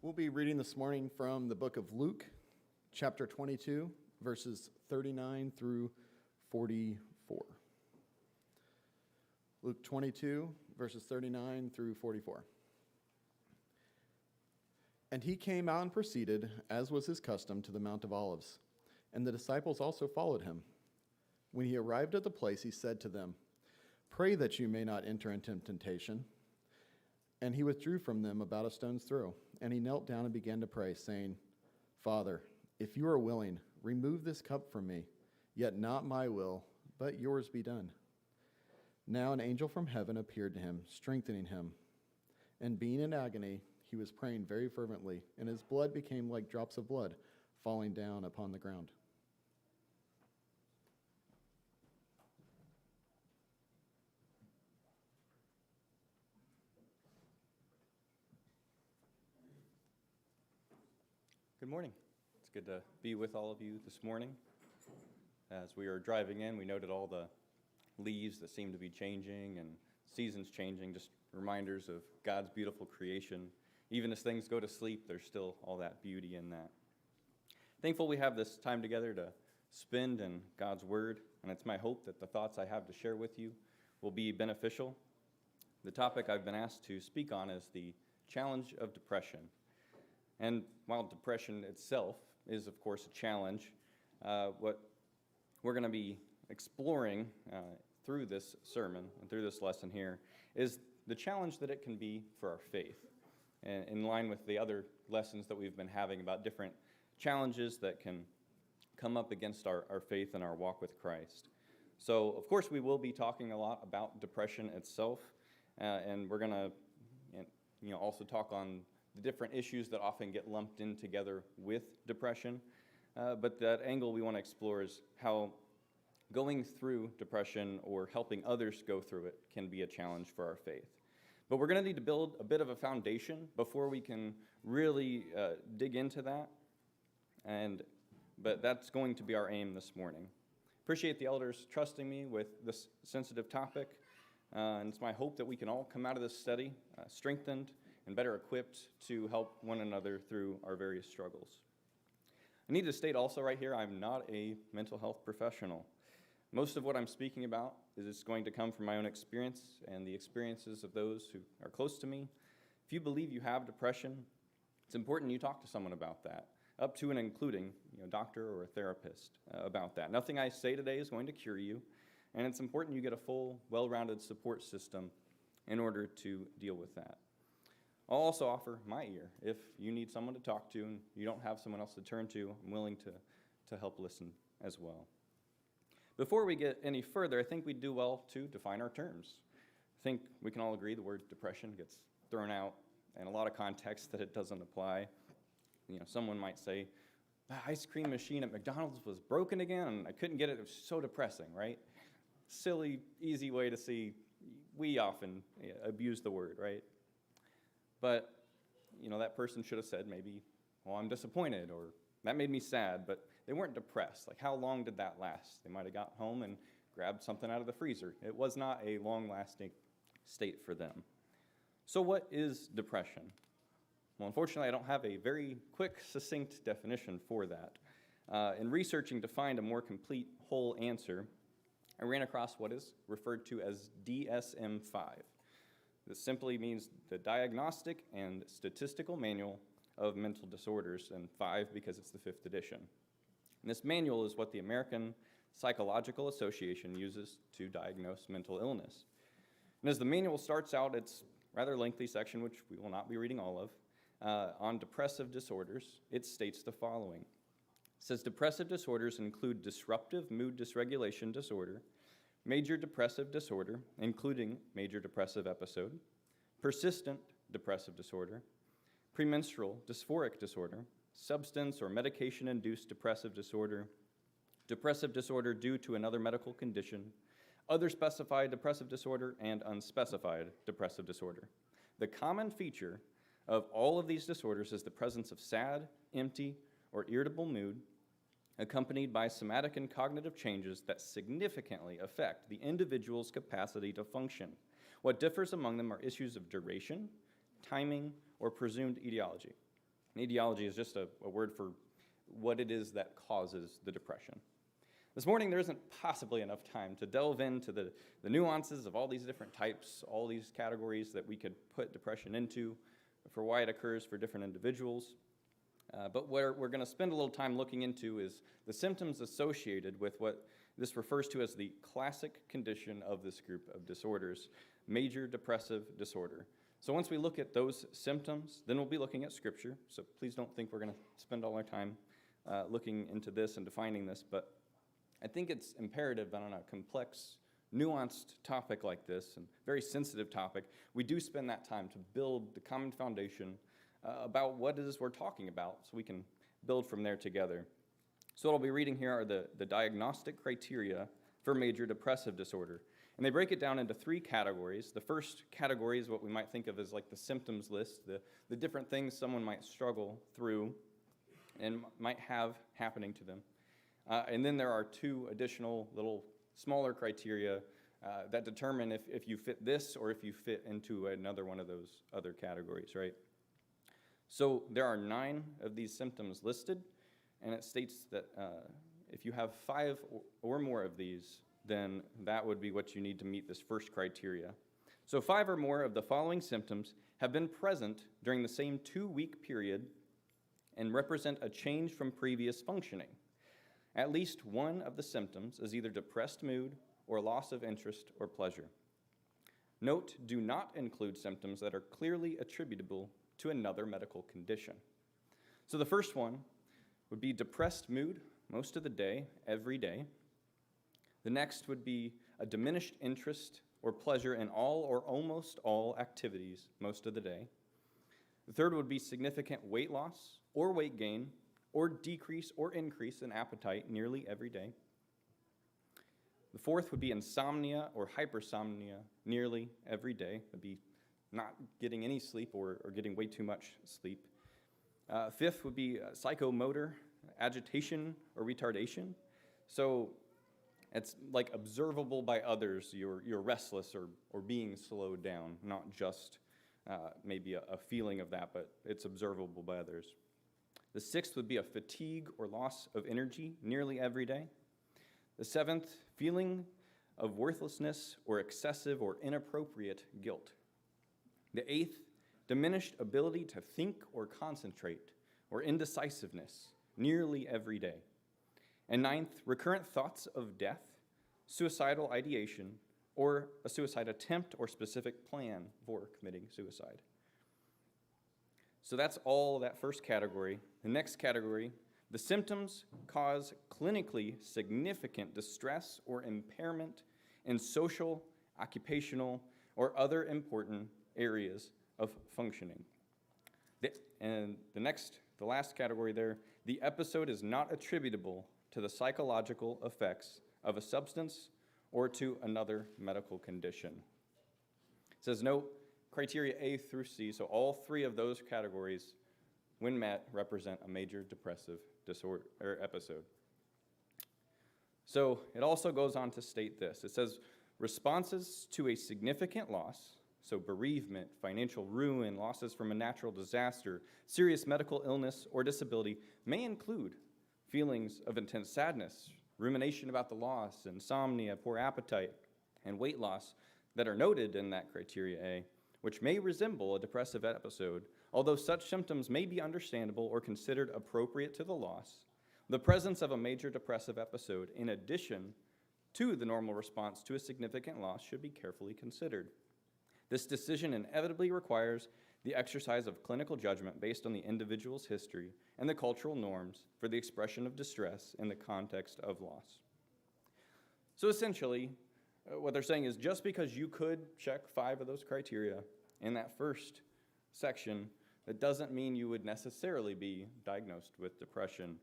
We'll be reading this morning from the book of Luke, chapter 22, verses 39 through 44. Luke 22, verses 39 through 44. And he came out and proceeded, as was his custom, to the Mount of Olives, and the disciples also followed him. When he arrived at the place, he said to them, "Pray that you may not enter into temptation." And he withdrew from them about a stone's throw, and he knelt down and began to pray, saying, "Father, if you are willing, remove this cup from me, yet not my will, but yours be done." Now an angel from heaven appeared to him, strengthening him. And being in agony, he was praying very fervently, and his blood became like drops of blood falling down upon the ground. Good morning. It's good to be with all of you this morning. As we are driving in, we noted all the leaves that seem to be changing and seasons changing, just reminders of God's beautiful creation. Even as things go to sleep, there's still all that beauty in that. Thankful we have this time together to spend in God's Word, and it's my hope that the thoughts I have to share with you will be beneficial. The topic I've been asked to speak on is the challenge of depression. And while depression itself is, of course, a challenge, what we're going to be exploring through this sermon and through this lesson here is the challenge that it can be for our faith, and in line with the other lessons that we've been having about different challenges that can come up against our faith and our walk with Christ. So, of course, we will be talking a lot about depression itself, and we're going to also talk on the different issues that often get lumped in together with depression. But that angle we want to explore is how going through depression or helping others go through it can be a challenge for our faith. But we're going to need to build a bit of a foundation before we can really dig into that. But that's going to be our aim this morning. Appreciate the elders trusting me with this sensitive topic. And it's my hope that we can all come out of this study strengthened and better equipped to help one another through our various struggles. I need to state also right here, I'm not a mental health professional. Most of what I'm speaking about is going to come from my own experience and the experiences of those who are close to me. If you believe you have depression, it's important you talk to someone about that, up to and including a doctor or a therapist about that. Nothing I say today is going to cure you, and it's important you get a full, well-rounded support system in order to deal with that. I'll also offer my ear. If you need someone to talk to and you don't have someone else to turn to, I'm willing to help listen as well. Before we get any further, I think we'd do well to define our terms. I think we can all agree the word depression gets thrown out in a lot of contexts that it doesn't apply. Someone might say, the ice cream machine at McDonald's was broken again and I couldn't get it. It was so depressing, right? Silly, easy way to see. We often abuse the word, right? But, that person should have said maybe, well, I'm disappointed, or that made me sad, but they weren't depressed. Like, how long did that last? They might have got home and grabbed something out of the freezer. It was not a long-lasting state for them. So what is depression? Well, unfortunately, I don't have a very quick, succinct definition for that. In researching to find a more complete, whole answer, I ran across what is referred to as DSM-5. This simply means the Diagnostic and Statistical Manual of Mental Disorders, and 5 because it's the 5th edition. And this manual is what the American Psychological Association uses to diagnose mental illness. And as the manual starts out, it's a rather lengthy section, which we will not be reading all of, on depressive disorders. It states the following. It says, depressive disorders include disruptive mood dysregulation disorder, major depressive disorder, including major depressive episode, persistent depressive disorder, premenstrual dysphoric disorder, substance or medication-induced depressive disorder due to another medical condition, other specified depressive disorder, and unspecified depressive disorder. The common feature of all of these disorders is the presence of sad, empty, or irritable mood, accompanied by somatic and cognitive changes that significantly affect the individual's capacity to function. What differs among them are issues of duration, timing, or presumed etiology. And etiology is just a word for what it is that causes the depression. This morning, there isn't possibly enough time to delve into the nuances of all these different types, all these categories that we could put depression into, for why it occurs for different individuals. But what we're going to spend a little time looking into is the symptoms associated with what this refers to as the classic condition of this group of disorders, major depressive disorder. So once we look at those symptoms, then we'll be looking at Scripture. So please don't think we're going to spend all our time looking into this and defining this, but I think it's imperative that on a complex, nuanced topic like this, and very sensitive topic, we do spend that time to build the common foundation about what it is we're talking about, so we can build from there together. So what I'll be reading here are the diagnostic criteria for major depressive disorder. And they break it down into 3 categories. The first category is what we might think of as like the symptoms list, the different things someone might struggle through and might have happening to them. And then there are 2 additional little smaller criteria that determine if you fit this or if you fit into another one of those other categories, right? So there are 9 of these symptoms listed, and it states that if you have 5 or more of these, then that would be what you need to meet this first criteria. So 5 or more of the following symptoms have been present during the same 2-week period and represent a change from previous functioning. At least one of the symptoms is either depressed mood or loss of interest or pleasure. Note, do not include symptoms that are clearly attributable to another medical condition. So the first one would be depressed mood most of the day, every day. The next would be a diminished interest or pleasure in all or almost all activities most of the day. The third would be significant weight loss or weight gain or decrease or increase in appetite nearly every day. The fourth would be insomnia or hypersomnia nearly every day. That'd be not getting any sleep or getting way too much sleep. Fifth would be psychomotor agitation or retardation. So it's like observable by others, you're restless or being slowed down, not just maybe a feeling of that, but it's observable by others. The sixth would be a fatigue or loss of energy nearly every day. The seventh, feeling of worthlessness or excessive or inappropriate guilt. The eighth, diminished ability to think or concentrate or indecisiveness nearly every day. And ninth, recurrent thoughts of death, suicidal ideation, or a suicide attempt or specific plan for committing suicide. So that's all that first category. The next category, the symptoms cause clinically significant distress or impairment in social, occupational, or other important areas of functioning. The last category there, the episode is not attributable to the psychological effects of a substance or to another medical condition. It says note, criteria A through C, so all 3 of those categories, when met, represent a major depressive disorder or episode. So it also goes on to state this. It says responses to a significant loss, so bereavement, financial ruin, losses from a natural disaster, serious medical illness or disability, may include feelings of intense sadness, rumination about the loss, insomnia, poor appetite, and weight loss that are noted in that criteria A, which may resemble a depressive episode. Although such symptoms may be understandable or considered appropriate to the loss, the presence of a major depressive episode, in addition to the normal response to a significant loss, should be carefully considered. This decision inevitably requires the exercise of clinical judgment based on the individual's history and the cultural norms for the expression of distress in the context of loss. So essentially, what they're saying is just because you could check 5 of those criteria in that first section, that doesn't mean you would necessarily be diagnosed with depression.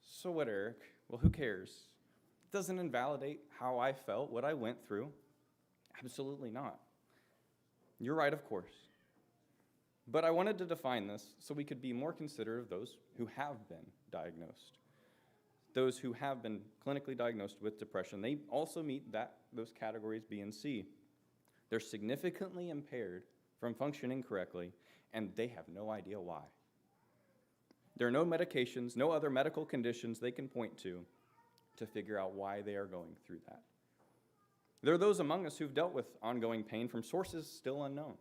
So what, Eric? Well, who cares? It doesn't invalidate how I felt, what I went through. Absolutely not. You're right, of course. But I wanted to define this so we could be more considerate of those who have been diagnosed. Those who have been clinically diagnosed with depression, they also meet those categories B and C. They're significantly impaired from functioning correctly, and they have no idea why. There are no medications, no other medical conditions they can point to figure out why they are going through that. There are those among us who've dealt with ongoing pain from sources still unknown.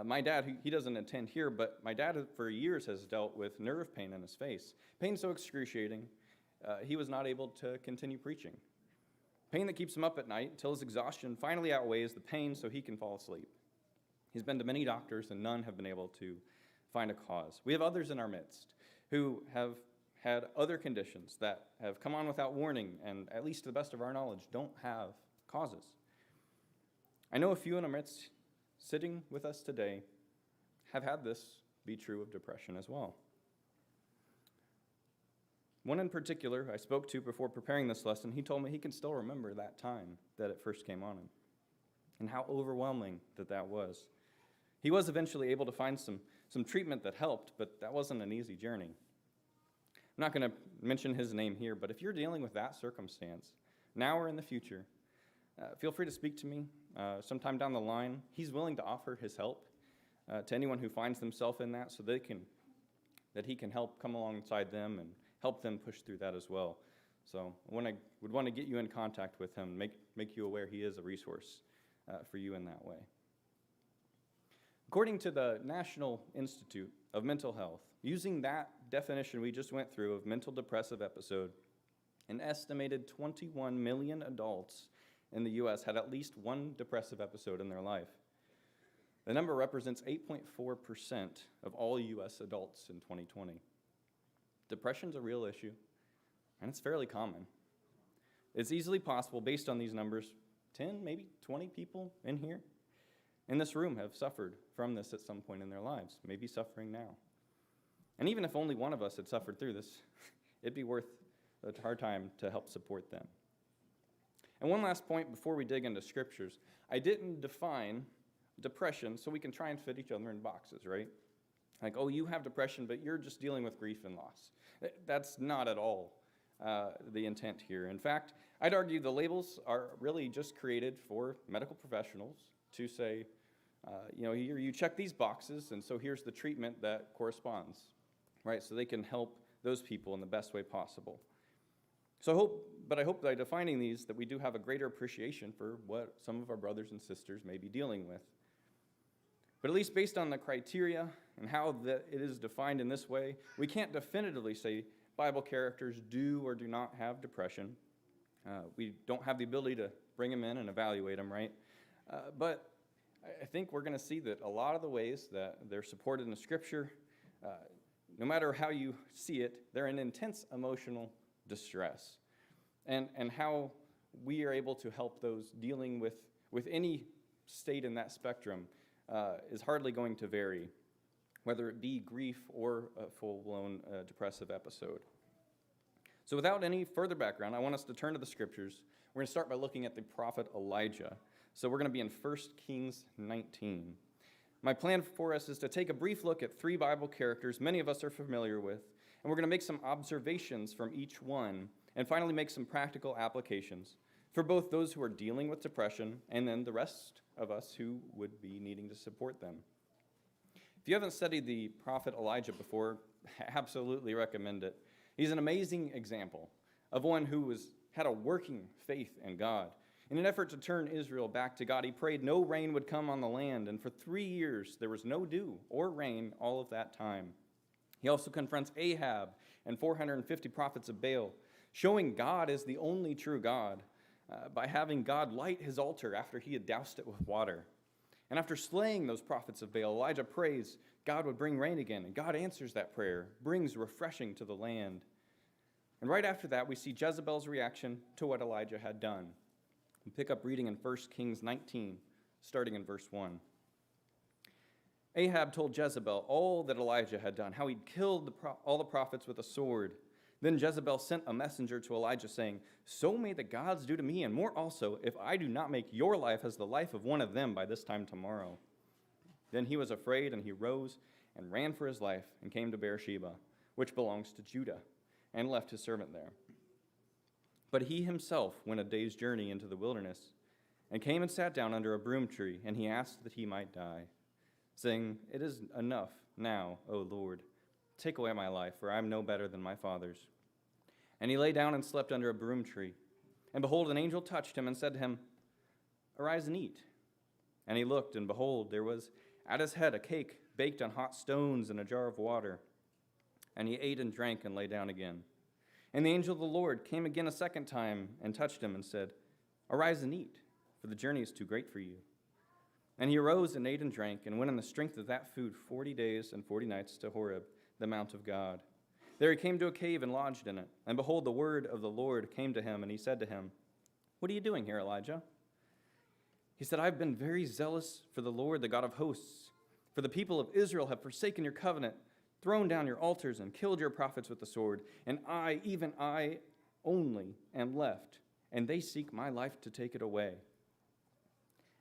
My dad, he doesn't attend here, but my dad for years has dealt with nerve pain in his face. Pain so excruciating, he was not able to continue preaching. Pain that keeps him up at night until his exhaustion finally outweighs the pain so he can fall asleep. He's been to many doctors and none have been able to find a cause. We have others in our midst who have had other conditions that have come on without warning and, at least to the best of our knowledge, don't have causes. I know a few in our midst sitting with us today have had this be true of depression as well. One in particular I spoke to before preparing this lesson, he told me he can still remember that time that it first came on him and how overwhelming that was. He was eventually able to find some treatment that helped, but that wasn't an easy journey. I'm not going to mention his name here, but if you're dealing with that circumstance, now or in the future, feel free to speak to me sometime down the line. He's willing to offer his help to anyone who finds themselves in that so that he can help come alongside them and help them push through that as well. So I would want to get you in contact with him, make you aware he is a resource for you in that way. According to the National Institute of Mental Health, using that definition we just went through of mental depressive episode, an estimated 21 million adults in the U.S. had at least one depressive episode in their life. The number represents 8.4% of all U.S. adults in 2020. Depression's a real issue, and it's fairly common. It's easily possible, based on these numbers, 10, maybe 20 people in here in this room have suffered from this at some point in their lives, maybe suffering now. And even if only one of us had suffered through this, it'd be worth a hard time to help support them. And one last point before we dig into scriptures. I didn't define depression so we can try and fit each other in boxes, right? Like, oh, you have depression, but you're just dealing with grief and loss. That's not at all the intent here. In fact, I'd argue the labels are really just created for medical professionals to say, here you check these boxes, and so here's the treatment that corresponds, right? So they can help those people in the best way possible. I hope by defining these that we do have a greater appreciation for what some of our brothers and sisters may be dealing with. But at least based on the criteria and how it is defined in this way, we can't definitively say Bible characters do or do not have depression. We don't have the ability to bring them in and evaluate them, right? But I think we're going to see that a lot of the ways that they're supported in the Scripture, no matter how you see it, they're in intense emotional distress. And how we are able to help those dealing with any state in that spectrum is hardly going to vary, whether it be grief or a full-blown depressive episode. So without any further background, I want us to turn to the Scriptures. We're going to start by looking at the prophet Elijah. So we're going to be in 1 Kings 19. My plan for us is to take a brief look at three Bible characters many of us are familiar with, and we're going to make some observations from each one, and finally make some practical applications for both those who are dealing with depression and then the rest of us who would be needing to support them. If you haven't studied the prophet Elijah before, I absolutely recommend it. He's an amazing example of one who had a working faith in God. In an effort to turn Israel back to God, he prayed no rain would come on the land, and for 3 years there was no dew or rain all of that time. He also confronts Ahab and 450 prophets of Baal, showing God is the only true God by having God light his altar after he had doused it with water. And after slaying those prophets of Baal, Elijah prays God would bring rain again, and God answers that prayer, brings refreshing to the land. And right after that, we see Jezebel's reaction to what Elijah had done. We pick up reading in 1 Kings 19, starting in verse 1. Ahab told Jezebel all that Elijah had done, how he'd killed all the prophets with a sword. Then Jezebel sent a messenger to Elijah, saying, "So may the gods do to me, and more also, if I do not make your life as the life of one of them by this time tomorrow." Then he was afraid, and he rose and ran for his life, and came to Beersheba, which belongs to Judah, and left his servant there. But he himself went a day's journey into the wilderness, and came and sat down under a broom tree, and he asked that he might die, saying, "It is enough now, O Lord. Take away my life, for I am no better than my fathers." And he lay down and slept under a broom tree. And behold, an angel touched him and said to him, "Arise and eat." And he looked, and behold, there was at his head a cake baked on hot stones and a jar of water. And he ate and drank and lay down again. And the angel of the Lord came again a second time and touched him and said, "Arise and eat, for the journey is too great for you." And he arose and ate and drank and went in the strength of that food 40 days and 40 nights to Horeb, the mount of God. There he came to a cave and lodged in it. And behold, the word of the Lord came to him, and he said to him, "What are you doing here, Elijah?" He said, "I've been very zealous for the Lord, the God of hosts. For the people of Israel have forsaken your covenant, thrown down your altars, and killed your prophets with the sword. And I, even I only, am left, and they seek my life to take it away."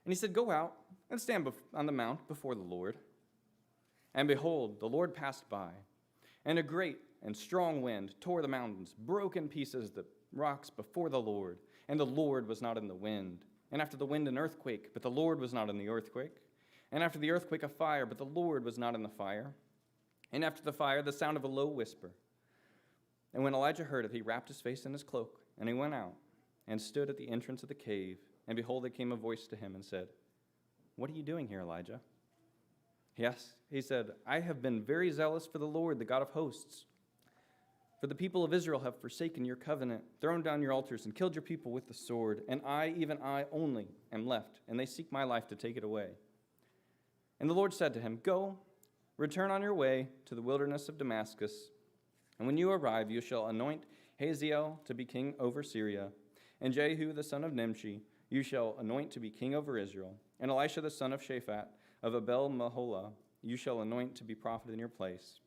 And he said, "Go out and stand on the mount before the Lord." And behold, the Lord passed by, and a great and strong wind tore the mountains, broke in pieces the rocks before the Lord, and the Lord was not in the wind. And after the wind, an earthquake, but the Lord was not in the earthquake. And after the earthquake, a fire, but the Lord was not in the fire. And after the fire, the sound of a low whisper. And when Elijah heard it, he wrapped his face in his cloak, and he went out and stood at the entrance of the cave. And behold, there came a voice to him and said, "What are you doing here, Elijah?" Yes, he said, "I have been very zealous for the Lord, the God of hosts. For the people of Israel have forsaken your covenant, thrown down your altars, and killed your people with the sword. And I, even I only, am left, and they seek my life to take it away." And the Lord said to him, "Go, return on your way to the wilderness of Damascus. And when you arrive, you shall anoint Hazael to be king over Syria, and Jehu the son of Nimshi you shall anoint to be king over Israel, and Elisha the son of Shaphat of Abel-Meholah you shall anoint to be prophet in your place.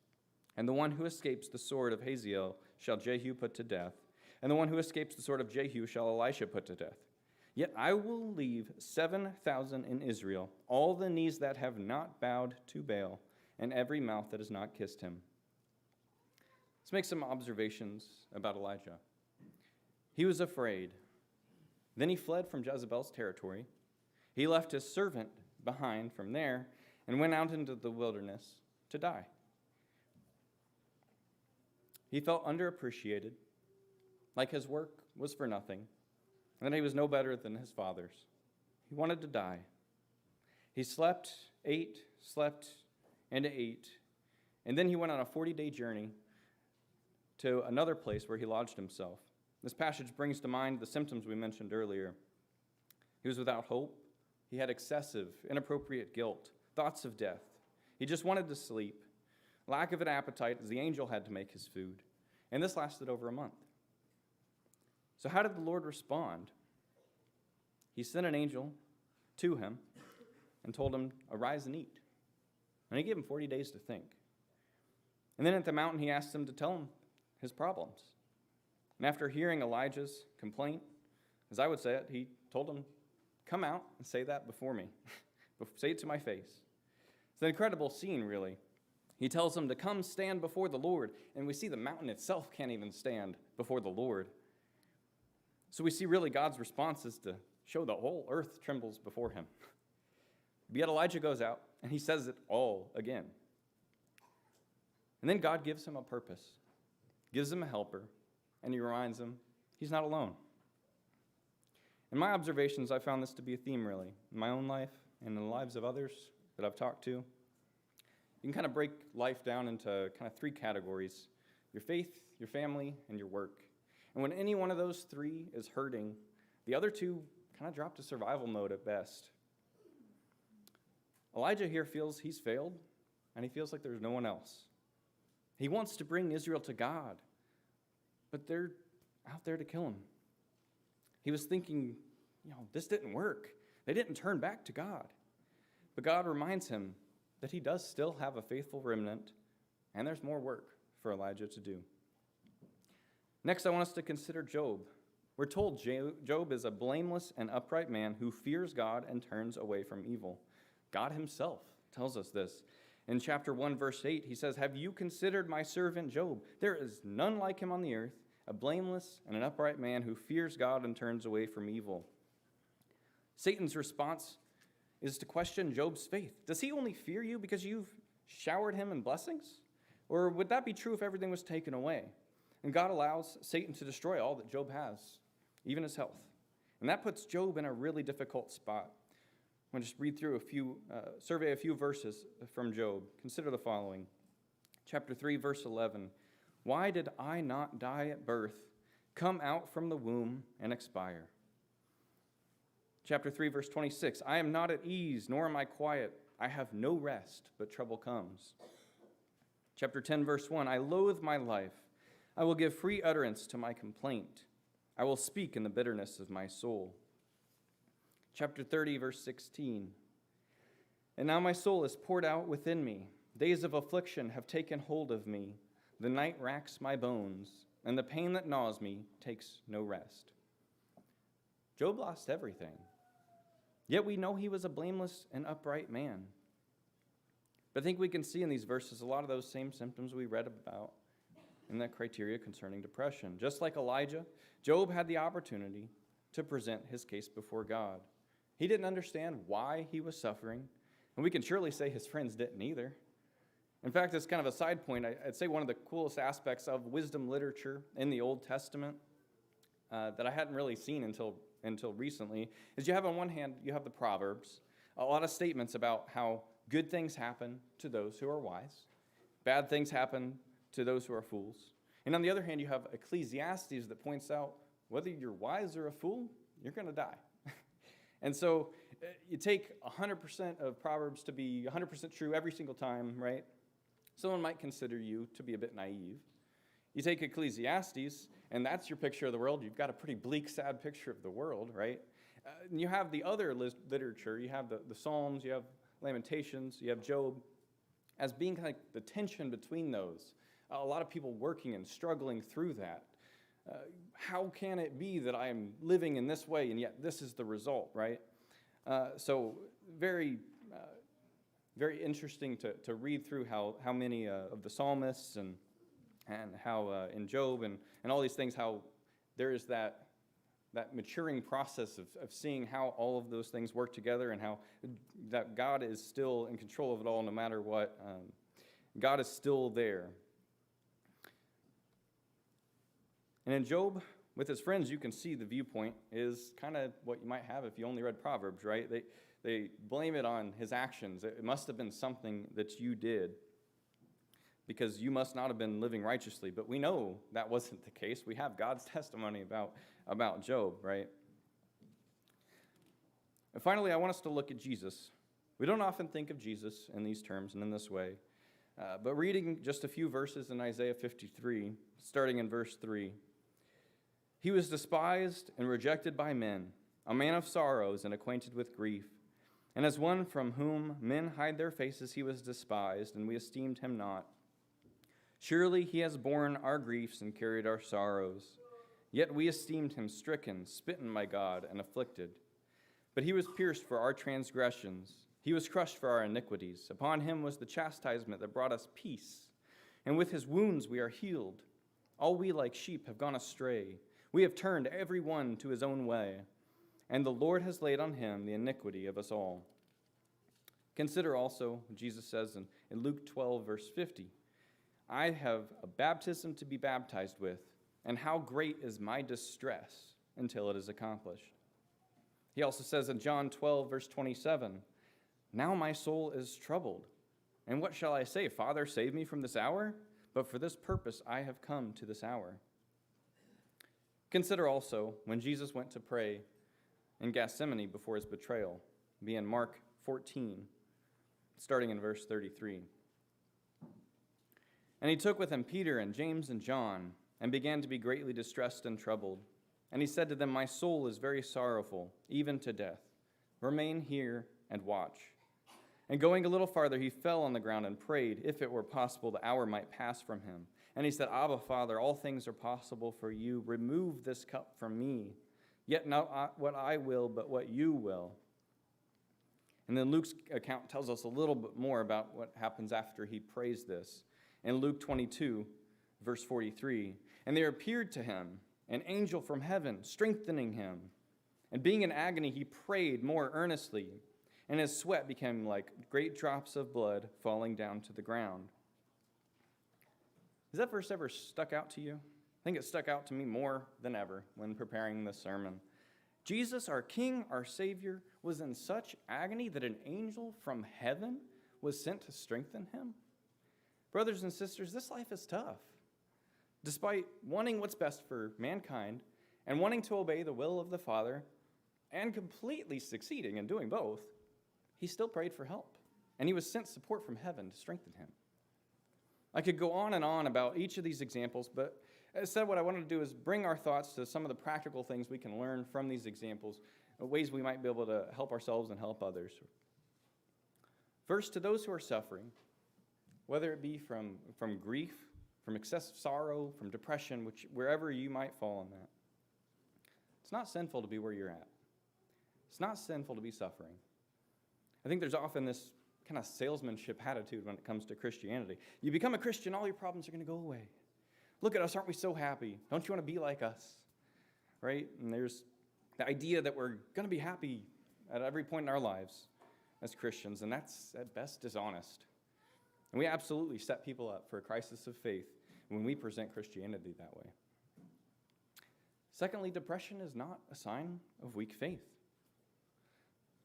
And the one who escapes the sword of Hazael shall Jehu put to death, and the one who escapes the sword of Jehu shall Elisha put to death. Yet I will leave 7,000 in Israel, all the knees that have not bowed to Baal, and every mouth that has not kissed him." Let's make some observations about Elijah. He was afraid. Then he fled from Jezebel's territory. He left his servant behind from there and went out into the wilderness to die. He felt underappreciated, like his work was for nothing, and that he was no better than his fathers. He wanted to die. He slept, ate, and ate, and then he went on a 40-day journey to another place where he lodged himself. This passage brings to mind the symptoms we mentioned earlier. He was without hope. He had excessive, inappropriate guilt, thoughts of death. He just wanted to sleep. Lack of an appetite as the angel had to make his food. And this lasted over a month. So how did the Lord respond? He sent an angel to him and told him, "Arise and eat." And he gave him 40 days to think. And then at the mountain, he asked him to tell him his problems. And after hearing Elijah's complaint, as I would say it, he told him, "Come out and say that before me. Say it to my face." It's an incredible scene, really. He tells him to come stand before the Lord, and we see the mountain itself can't even stand before the Lord. So we see really God's response is to show the whole earth trembles before him. But yet Elijah goes out, and he says it all again. And then God gives him a purpose, gives him a helper, and he reminds him he's not alone. In my observations, I found this to be a theme, really, in my own life and in the lives of others that I've talked to. You can kind of break life down into kind of three categories: your faith, your family, and your work. And when any one of those three is hurting, the other two kind of drop to survival mode at best. Elijah here feels he's failed, and he feels like there's no one else. He wants to bring Israel to God, but they're out there to kill him. He was thinking, this didn't work. They didn't turn back to God. But God reminds him that he does still have a faithful remnant, and there's more work for Elijah to do. Next, I want us to consider Job. We're told Job is a blameless and upright man who fears God and turns away from evil. God himself tells us this. In chapter 1, verse 8, he says, "Have you considered my servant Job? There is none like him on the earth, a blameless and an upright man who fears God and turns away from evil." Satan's response is to question Job's faith. Does he only fear you because you've showered him in blessings? Or would that be true if everything was taken away? And God allows Satan to destroy all that Job has, even his health. And that puts Job in a really difficult spot. I'm going to just read through survey a few verses from Job. Consider the following. Chapter 3, verse 11. Why did I not die at birth, come out from the womb, and expire? Chapter 3, verse 26. I am not at ease, nor am I quiet. I have no rest, but trouble comes. Chapter 10, verse 1. I loathe my life. I will give free utterance to my complaint. I will speak in the bitterness of my soul. Chapter 30, verse 16. And now my soul is poured out within me. Days of affliction have taken hold of me. The night racks my bones, and the pain that gnaws me takes no rest. Job lost everything. Yet we know he was a blameless and upright man. But I think we can see in these verses a lot of those same symptoms we read about in that criteria concerning depression. Just like Elijah, Job had the opportunity to present his case before God. He didn't understand why he was suffering, and we can surely say his friends didn't either. In fact, it's kind of a side point. I'd say one of the coolest aspects of wisdom literature in the Old Testament that I hadn't really seen until recently is you have on one hand, you have the Proverbs, a lot of statements about how good things happen to those who are wise, bad things happen to those who are fools. And on the other hand, you have Ecclesiastes that points out whether you're wise or a fool, you're going to die. And so you take 100% of Proverbs to be 100% true every single time, right? Someone might consider you to be a bit naive. You take Ecclesiastes, and that's your picture of the world. You've got a pretty bleak, sad picture of the world, right? And you have the other literature. You have the Psalms, you have Lamentations, you have Job, as being kind of like the tension between those. A lot of people working and struggling through that. How can it be that I am living in this way, and yet this is the result, right? So very interesting to read through how many of the psalmists and how in Job and all these things, how there is that maturing process of seeing how all of those things work together and how that God is still in control of it all no matter what. God is still there. And in Job, with his friends, you can see the viewpoint is kind of what you might have if you only read Proverbs, right? They blame it on his actions. It must have been something that you did because you must not have been living righteously. But we know that wasn't the case. We have God's testimony about Job, right? And finally, I want us to look at Jesus. We don't often think of Jesus in these terms and in this way. But reading just a few verses in Isaiah 53, starting in verse 3, he was despised and rejected by men, a man of sorrows and acquainted with grief. And as one from whom men hide their faces, he was despised, and we esteemed him not. Surely he has borne our griefs and carried our sorrows. Yet we esteemed him stricken, smitten by God, and afflicted. But he was pierced for our transgressions. He was crushed for our iniquities. Upon him was the chastisement that brought us peace. And with his wounds we are healed. All we like sheep have gone astray. We have turned every one to his own way, and the Lord has laid on him the iniquity of us all. Consider also, Jesus says in Luke 12, verse 50, I have a baptism to be baptized with, and how great is my distress until it is accomplished. He also says in John 12, verse 27, now my soul is troubled. And what shall I say? Father, save me from this hour? But for this purpose I have come to this hour. Consider also when Jesus went to pray in Gethsemane before his betrayal, be in Mark 14, starting in verse 33. And he took with him Peter and James and John, and began to be greatly distressed and troubled. And he said to them, my soul is very sorrowful, even to death. Remain here and watch. And going a little farther, he fell on the ground and prayed, if it were possible, the hour might pass from him. And he said, Abba, Father, all things are possible for you. Remove this cup from me. Yet not what I will, but what you will. And then Luke's account tells us a little bit more about what happens after he prays this. In Luke 22, verse 43, and there appeared to him an angel from heaven, strengthening him. And being in agony, he prayed more earnestly, and his sweat became like great drops of blood falling down to the ground. Has that verse ever stuck out to you? I think it stuck out to me more than ever when preparing this sermon. Jesus, our King, our Savior, was in such agony that an angel from heaven was sent to strengthen him. Brothers and sisters, this life is tough. Despite wanting what's best for mankind and wanting to obey the will of the Father and completely succeeding in doing both, he still prayed for help, and he was sent support from heaven to strengthen him. I could go on and on about each of these examples, but instead what I wanted to do is bring our thoughts to some of the practical things we can learn from these examples, ways we might be able to help ourselves and help others. First, to those who are suffering, whether it be from grief, from excessive sorrow, from depression, wherever you might fall in that, it's not sinful to be where you're at. It's not sinful to be suffering. I think there's often this kind of salesmanship attitude when it comes to Christianity. You become a Christian, all your problems are going to go away. Look at us, aren't we so happy? Don't you want to be like us? Right? And there's the idea that we're going to be happy at every point in our lives as Christians, and that's at best dishonest. And we absolutely set people up for a crisis of faith when we present Christianity that way. Secondly, depression is not a sign of weak faith.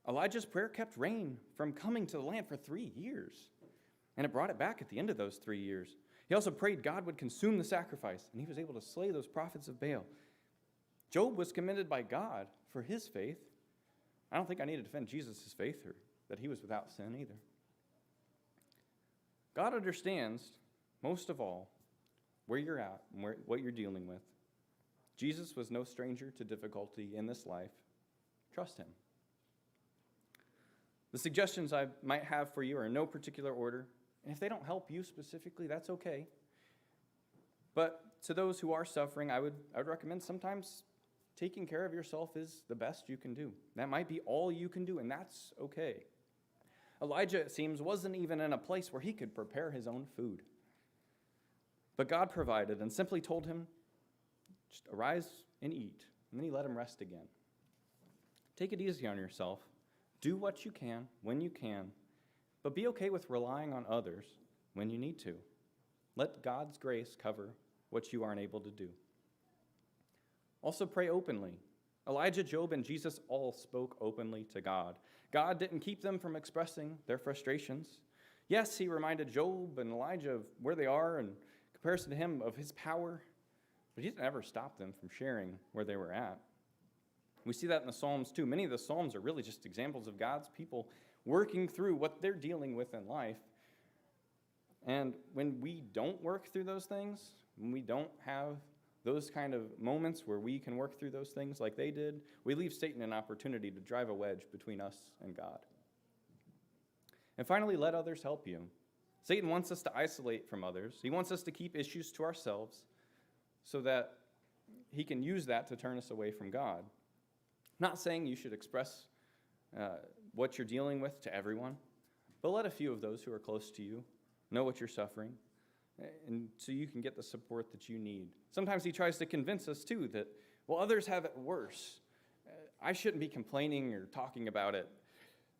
Elijah's prayer kept rain from coming to the land for 3 years, and it brought it back at the end of those 3 years. He also prayed God would consume the sacrifice, and he was able to slay those prophets of Baal. Job was commended by God for his faith. I don't think I need to defend Jesus' faith or that he was without sin either. God understands, most of all, where you're at and what you're dealing with. Jesus was no stranger to difficulty in this life. Trust him. The suggestions I might have for you are in no particular order, and if they don't help you specifically, that's okay. But to those who are suffering, I would recommend sometimes taking care of yourself is the best you can do. That might be all you can do, and that's okay. Elijah, it seems, wasn't even in a place where he could prepare his own food. But God provided and simply told him, just arise and eat. And then he let him rest again. Take it easy on yourself. Do what you can when you can, but be okay with relying on others when you need to. Let God's grace cover what you aren't able to do. Also pray openly. Elijah, Job, and Jesus all spoke openly to God. God didn't keep them from expressing their frustrations. Yes, he reminded Job and Elijah of where they are in comparison to him of his power, but he didn't ever stop them from sharing where they were at. We see that in the Psalms too. Many of the Psalms are really just examples of God's people working through what they're dealing with in life. And when we don't work through those things, when we don't have those kind of moments where we can work through those things like they did, we leave Satan an opportunity to drive a wedge between us and God. And finally, let others help you. Satan wants us to isolate from others. He wants us to keep issues to ourselves so that he can use that to turn us away from God. Not saying you should express what you're dealing with to everyone, but let a few of those who are close to you know what you're suffering, and so you can get the support that you need. Sometimes he tries to convince us, too, that, well, others have it worse. I shouldn't be complaining or talking about it,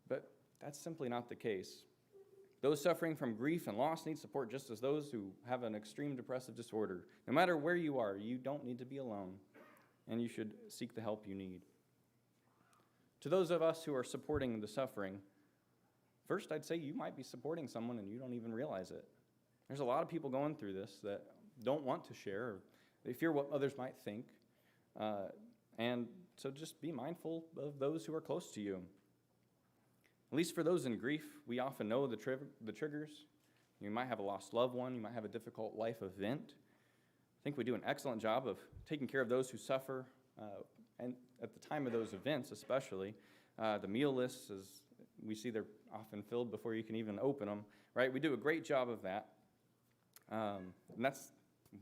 but that's simply not the case. Those suffering from grief and loss need support just as those who have an extreme depressive disorder. No matter where you are, you don't need to be alone, and you should seek the help you need. To those of us who are supporting the suffering, first I'd say you might be supporting someone and you don't even realize it. There's a lot of people going through this that don't want to share, or they fear what others might think. And so just be mindful of those who are close to you. At least for those in grief, we often know the triggers. You might have a lost loved one. You might have a difficult life event. I think we do an excellent job of taking care of those who suffer, and at the time of those events especially. The meal lists, as we see, they're often filled before you can even open them, right? We do a great job of that. And that's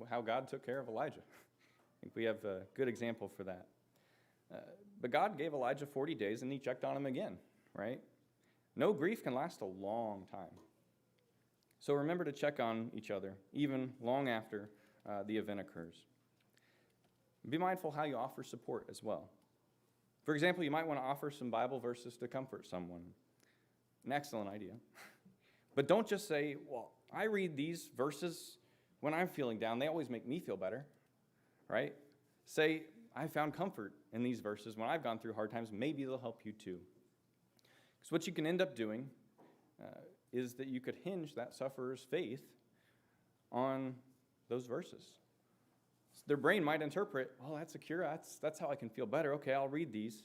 how God took care of Elijah. I think we have a good example for that. But God gave Elijah 40 days, and he checked on him again, right? No grief can last a long time. So remember to check on each other, even long after the event occurs. Be mindful how you offer support as well. For example, you might want to offer some Bible verses to comfort someone. An excellent idea. But don't just say, well, I read these verses when I'm feeling down, they always make me feel better, right? Say, I found comfort in these verses when I've gone through hard times. Maybe they'll help you too. Because what you can end up doing is that you could hinge that sufferer's faith on those verses. So their brain might interpret, well, that's a cure. That's how I can feel better. Okay, I'll read these.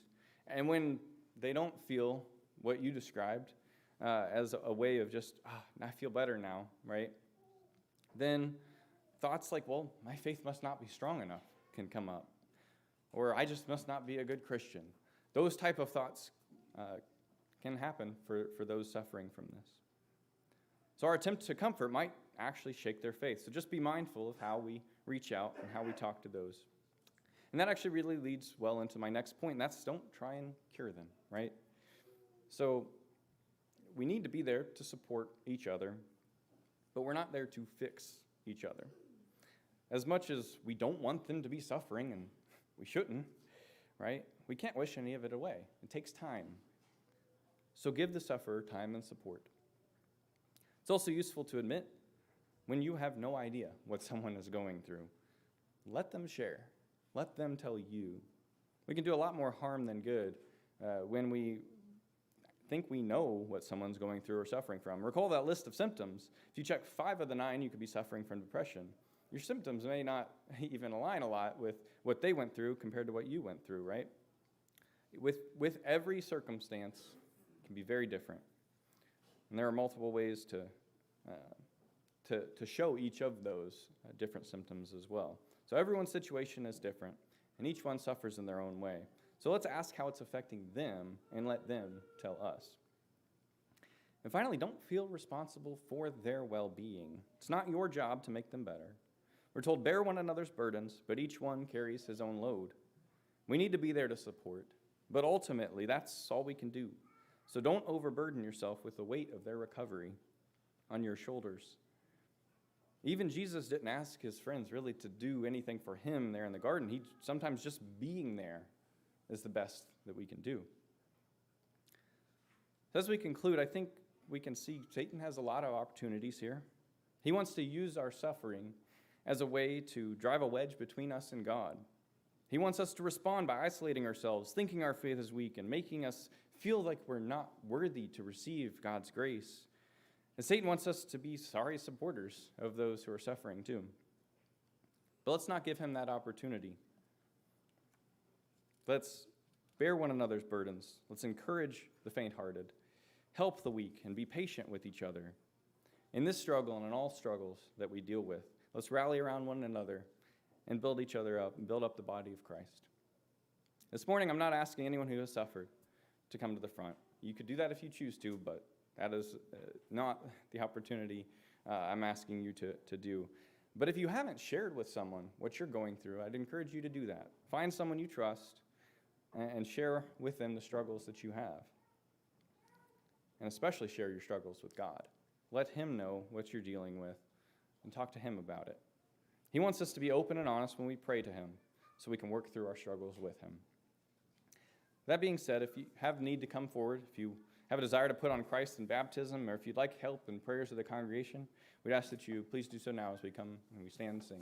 And when they don't feel what you described as a way of just, I feel better now, right? Then thoughts like, well, my faith must not be strong enough can come up. Or I just must not be a good Christian. Those type of thoughts can happen for those suffering from this. So our attempt to comfort might actually shake their faith. So just be mindful of how we reach out and how we talk to those. And that actually really leads well into my next point, and that's don't try and cure them, right? So we need to be there to support each other, but we're not there to fix each other. As much as we don't want them to be suffering, and we shouldn't, right? We can't wish any of it away. It takes time. So give the sufferer time and support. It's also useful to admit when you have no idea what someone is going through. Let them share. Let them tell you. We can do a lot more harm than good when we think we know what someone's going through or suffering from. Recall that list of symptoms. If you check 5 of the 9, you could be suffering from depression. Your symptoms may not even align a lot with what they went through compared to what you went through, right? With every circumstance, it can be very different. And there are multiple ways to show each of those different symptoms as well. So everyone's situation is different, and each one suffers in their own way. So let's ask how it's affecting them and let them tell us. And finally, don't feel responsible for their well-being. It's not your job to make them better. We're told, bear one another's burdens, but each one carries his own load. We need to be there to support, but ultimately, that's all we can do. So don't overburden yourself with the weight of their recovery on your shoulders. Even Jesus didn't ask his friends really to do anything for him there in the garden. He sometimes just being there is the best that we can do. As we conclude, I think we can see Satan has a lot of opportunities here. He wants to use our suffering as a way to drive a wedge between us and God. He wants us to respond by isolating ourselves, thinking our faith is weak, and making us feel like we're not worthy to receive God's grace. And Satan wants us to be sorry supporters of those who are suffering too. But let's not give him that opportunity. Let's bear one another's burdens. Let's encourage the faint-hearted, help the weak, and be patient with each other. In this struggle and in all struggles that we deal with, let's rally around one another and build each other up and build up the body of Christ. This morning, I'm not asking anyone who has suffered to come to the front. You could do that if you choose to, but that is not the opportunity I'm asking you to do. But if you haven't shared with someone what you're going through, I'd encourage you to do that. Find someone you trust and share with them the struggles that you have. And especially share your struggles with God. Let him know what you're dealing with and talk to him about it. He wants us to be open and honest when we pray to him so we can work through our struggles with him. That being said, if you have need to come forward, if you have a desire to put on Christ in baptism, or if you'd like help in prayers of the congregation, we'd ask that you please do so now as we come and we stand and sing.